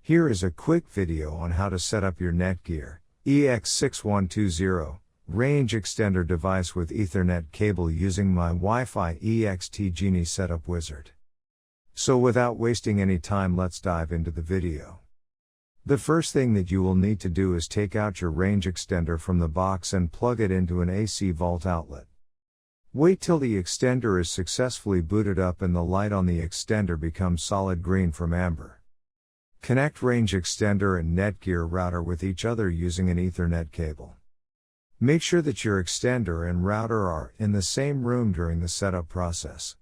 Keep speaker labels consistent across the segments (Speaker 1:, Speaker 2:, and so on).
Speaker 1: Here is a quick video on how to set up your Netgear EX6120 range extender device with Ethernet cable using Mywifiext Genie Setup Wizard. So without wasting any time, let's dive into the video. The first thing that you will need to do is take out your range extender from the box and plug it into an AC volt outlet. Wait till the extender is successfully booted up and the light on the extender becomes solid green from amber. Connect range extender and Netgear router with each other using an Ethernet cable. Make sure that your extender and router are in the same room during the setup process.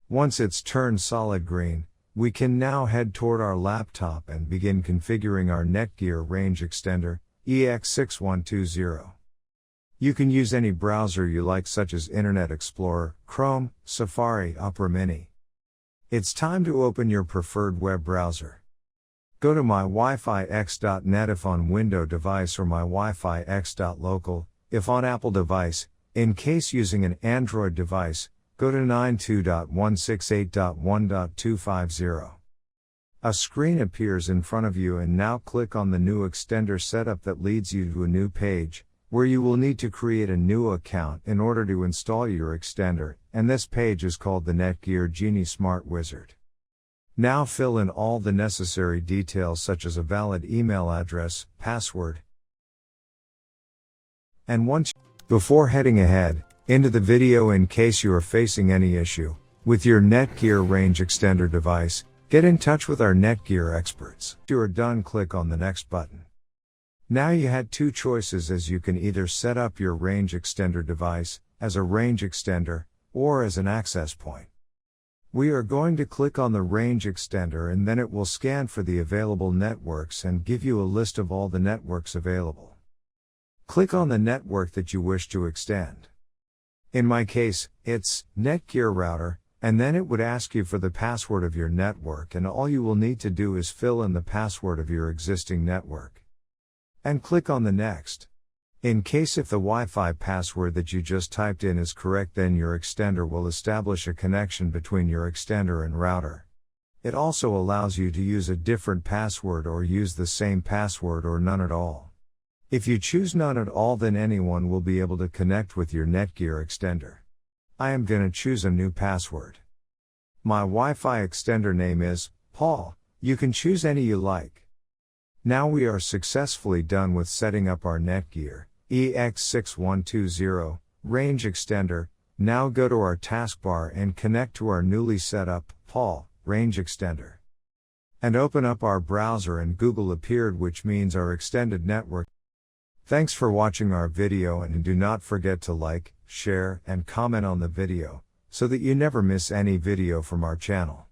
Speaker 1: Once it's turned solid green, we can now head toward our laptop and begin configuring our Netgear Range Extender EX6120. You can use any browser you like, such as Internet Explorer, Chrome, Safari, Opera Mini. It's time to open your preferred web browser. Go to mywifiext.net if on Windows device or mywifiext.local if on Apple device. In case using an Android device, go to 92.168.1.250. A screen appears in front of you, and now click on the new extender setup that leads you to a new page, where you will need to create a new account in order to install your extender, and this page is called the Netgear Genie Smart Wizard. Now fill in all the necessary details such as a valid email address, password, and before heading ahead into the video, in case you are facing any issue with your Netgear Range Extender device, get in touch with our Netgear experts. If you are done, click on the next button. Now you had two choices, as you can either set up your range extender device as a range extender or as an access point. We are going to click on the range extender, and then it will scan for the available networks and give you a list of all the networks available. Click on the network that you wish to extend. In my case, it's Netgear router, and then it would ask you for the password of your network, and all you will need to do is fill in the password of your existing network. And click on the next. In case if the Wi-Fi password that you just typed in is correct, then your extender will establish a connection between your extender and router. It also allows you to use a different password or use the same password or none at all. If you choose none at all, then anyone will be able to connect with your Netgear extender. I am gonna choose a new password. My Wi-Fi extender name is Paul. You can choose any you like. Now we are successfully done with setting up our Netgear EX6120 range extender. Now go to our taskbar and connect to our newly set up Paul range extender. And open up our browser, and Google appeared, which means our extended network. Thanks for watching our video, and do not forget to like, share, and comment on the video, so that you never miss any video from our channel.